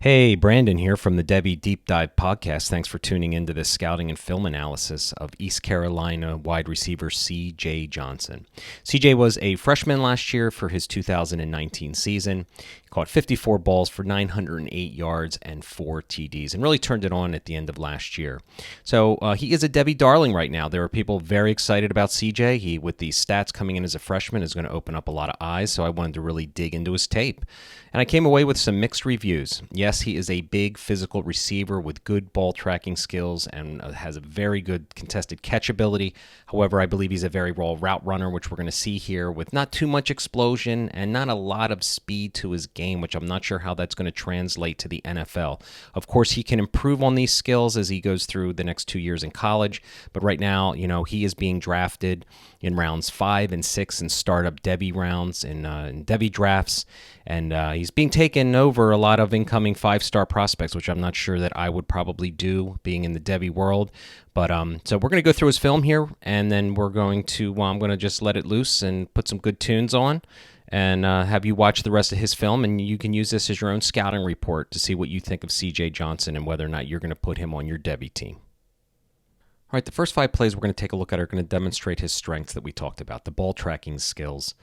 Hey, Brandon here from the Devy Deep Dive Podcast. Thanks for tuning into this scouting and film analysis of East Carolina wide receiver C.J. Johnson. C.J. was a freshman last year for his 2019 season. He caught 54 balls for 908 yards and 4 TDs and really turned it on at the end of last year. So he is a Devy darling right now. There are people very excited about C.J. He, with these stats coming in as a freshman, is going to open up a lot of eyes, so I wanted to really dig into his tape. And I came away with some mixed reviews. Yes, he is a big physical receiver with good ball tracking skills and has a very good contested catch ability. However, I believe he's a very raw route runner, which we're going to see here, with not too much explosion and not a lot of speed to his game, which I'm not sure how that's going to translate to the NFL. Of course, he can improve on these skills as he goes through the next 2 years in college, but right now, he is being drafted in rounds 5 and 6 in startup Devy rounds and Devy drafts, and he's being taken over a lot of incoming 5-star prospects, which I'm not sure that I would probably do being in the Devy world. But so we're going to go through his film here, and then we're going to I'm going to just let it loose and put some good tunes on and have you watch the rest of his film, and you can use this as your own scouting report to see what you think of C.J. Johnson and whether or not you're going to put him on your Devy team. All right, the first 5 plays we're going to take a look at are going to demonstrate his strengths that we talked about, the ball tracking skills,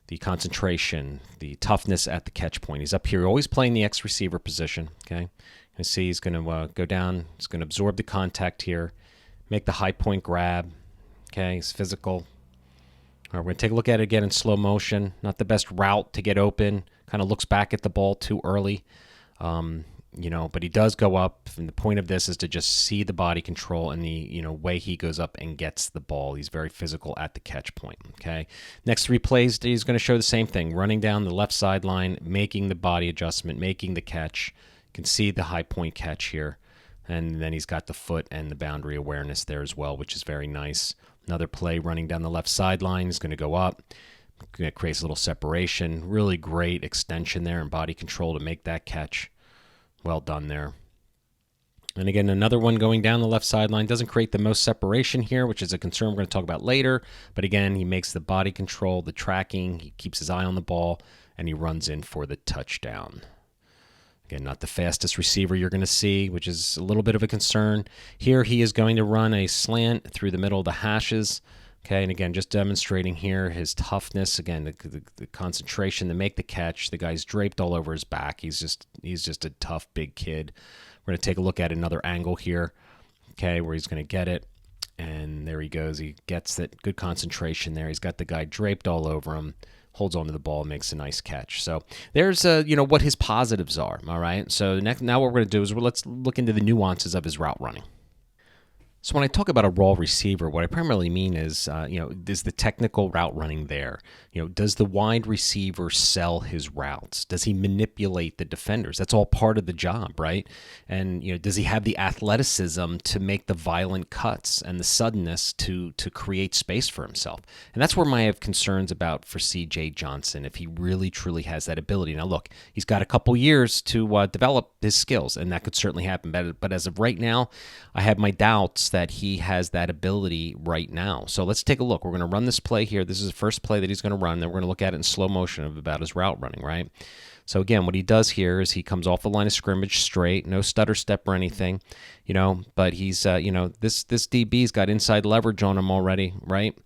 the concentration, the toughness at the catch point. He's up here always playing the X receiver position, okay? You see he's going to go down, he's going to absorb the contact here, make the high point grab, okay? He's physical. All right, we're going to take a look at it again in slow motion. Not the best route to get open, kind of looks back at the ball too early. But he does go up, and the point of this is to just see the body control and the, way he goes up and gets the ball. He's very physical at the catch point, okay? Next 3 plays, he's going to show the same thing, running down the left sideline, making the body adjustment, making the catch. You can see the high point catch here, and then he's got the foot and the boundary awareness there as well, which is very nice. Another play running down the left sideline is going to go up. It creates a little separation. Really great extension there and body control to make that catch. Well done there. And again, another one going down the left sideline. Doesn't create the most separation here, which is a concern we're going to talk about later. But again, he makes the body control, the tracking. He keeps his eye on the ball, and he runs in for the touchdown. Again, not the fastest receiver you're going to see, which is a little bit of a concern. Here he is going to run a slant through the middle of the hashes. Okay, and again, just demonstrating here his toughness. Again, the concentration to make the catch. The guy's draped all over his back. He's just a tough, big kid. We're going to take a look at another angle here, okay, where he's going to get it. And there he goes. He gets it. Good concentration there. He's got the guy draped all over him, holds onto the ball, makes a nice catch. So there's, what his positives are, all right? So now what we're going to do is let's look into the nuances of his route running. So when I talk about a raw receiver, what I primarily mean is, is the technical route running there? Does the wide receiver sell his routes? Does he manipulate the defenders? That's all part of the job, right? And, does he have the athleticism to make the violent cuts and the suddenness to create space for himself? And that's where I have concerns about for C.J. Johnson, if he really, truly has that ability. Now, look, he's got a couple years to develop his skills, and that could certainly happen. But as of right now, I have my doubts that he has that ability right now. So let's take a look. We're going to run this play here. This is the first play that he's going to run. Then we're going to look at it in slow motion about his route running, right? So again, what he does here is he comes off the line of scrimmage straight, no stutter step or anything, but he's, this DB's got inside leverage on him already, right?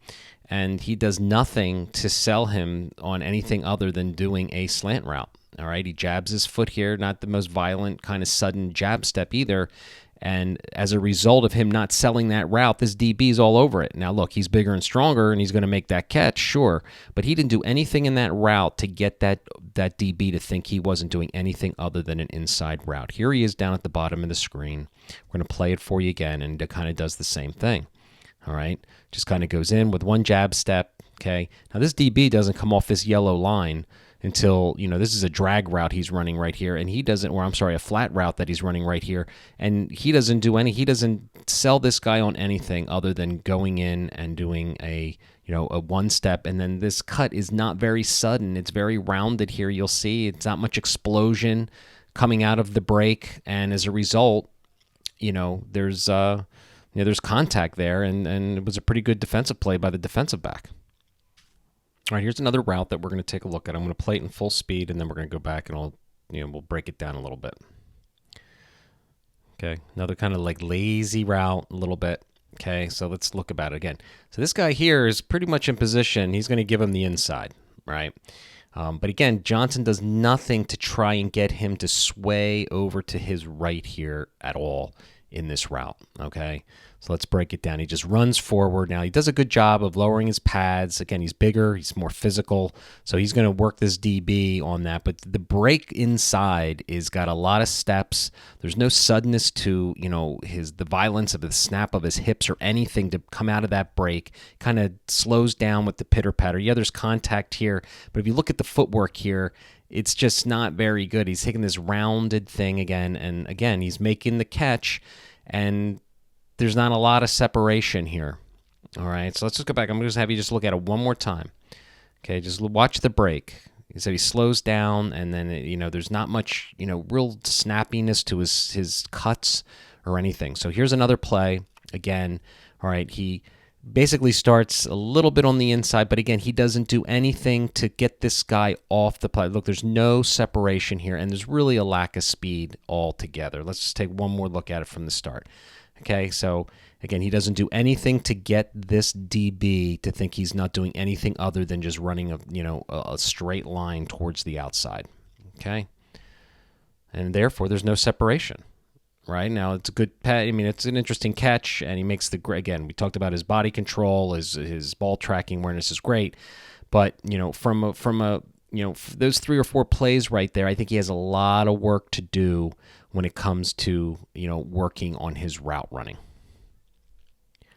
And he does nothing to sell him on anything other than doing a slant route. All right, he jabs his foot here, not the most violent kind of sudden jab step either. And as a result of him not selling that route, this DB's all over it. Now, look, he's bigger and stronger, and he's going to make that catch, sure. But he didn't do anything in that route to get that DB to think he wasn't doing anything other than an inside route. Here he is down at the bottom of the screen. We're going to play it for you again, and it kind of does the same thing. All right? Just kind of goes in with one jab step, okay? Now, this DB doesn't come off this yellow line until, this is a drag route he's running right here, and a flat route that he's running right here, and he doesn't sell this guy on anything other than going in and doing a one step, and then this cut is not very sudden. It's very rounded here. You'll see it's not much explosion coming out of the break, and as a result, there's contact there, and it was a pretty good defensive play by the defensive back. All right, here's another route that we're going to take a look at. I'm going to play it in full speed, and then we're going to go back and we'll break it down a little bit. Okay, another kind of like lazy route a little bit. Okay, so let's look about it again. So this guy here is pretty much in position. He's going to give him the inside, right? But again, Johnson does nothing to try and get him to sway over to his right here at all in this route, okay? So let's break it down. He just runs forward. Now, he does a good job of lowering his pads. Again, he's bigger. He's more physical. So he's going to work this DB on that. But the break inside is got a lot of steps. There's no suddenness to, the violence of the snap of his hips or anything to come out of that break. Kind of slows down with the pitter-patter. Yeah, there's contact here. But if you look at the footwork here, it's just not very good. He's taking this rounded thing again. And again, he's making the catch. And there's not a lot of separation here. All right, so let's just go back. I'm going to have you just look at it one more time. Okay, just watch the break. So he slows down, and then, there's not much, real snappiness to his cuts or anything. So here's another play. Again, all right, he basically starts a little bit on the inside, but again, he doesn't do anything to get this guy off the play. Look, there's no separation here, and there's really a lack of speed altogether. Let's just take one more look at it from the start. Okay, so again, he doesn't do anything to get this DB to think he's not doing anything other than just running a straight line towards the outside. Okay, and therefore there's no separation. Right now, it's a good. It's an interesting catch, and he makes the. Again, we talked about his body control, his ball tracking awareness is great, but from those 3 or 4 plays right there, I think he has a lot of work to do when it comes to, working on his route running.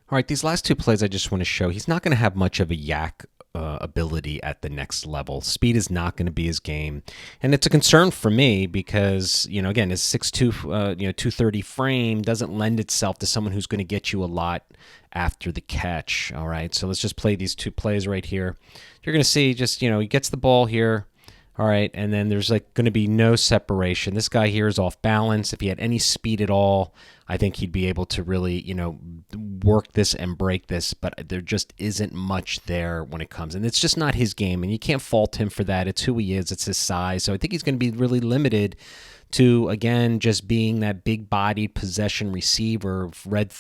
All right, these last 2 plays I just want to show, he's not going to have much of a yak ability at the next level. Speed is not going to be his game. And it's a concern for me because, again, his 6'2", 230 frame doesn't lend itself to someone who's going to get you a lot after the catch. All right, so let's just play these 2 plays right here. You're going to see just, he gets the ball here. All right, and then there's going to be no separation. This guy here is off balance. If he had any speed at all, I think he'd be able to really, work this and break this, but there just isn't much there when it comes. And it's just not his game, and you can't fault him for that. It's who he is. It's his size. So I think he's going to be really limited to, again, just being that big-bodied possession receiver, red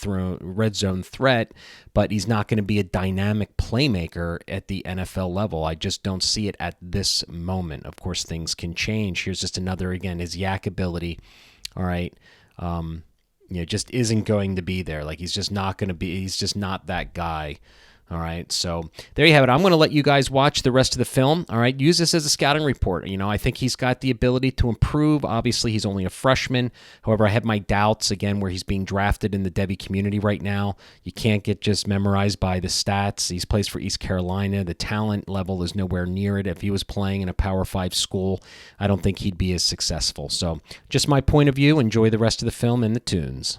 zone threat, but he's not going to be a dynamic playmaker at the NFL level. I just don't see it at this moment. Of course, things can change. Here's just another, again, his yak ability. All right, just isn't going to be there. Like, he's just not going to be. He's just not that guy. All right, so there you have it. I'm going to let you guys watch the rest of the film. All right, use this as a scouting report. I think he's got the ability to improve. Obviously, he's only a freshman. However, I have my doubts, again, where he's being drafted in the Devy community right now. You can't get just memorized by the stats. He plays for East Carolina. The talent level is nowhere near it. If he was playing in a Power 5 school, I don't think he'd be as successful. So just my point of view. Enjoy the rest of the film and the tunes.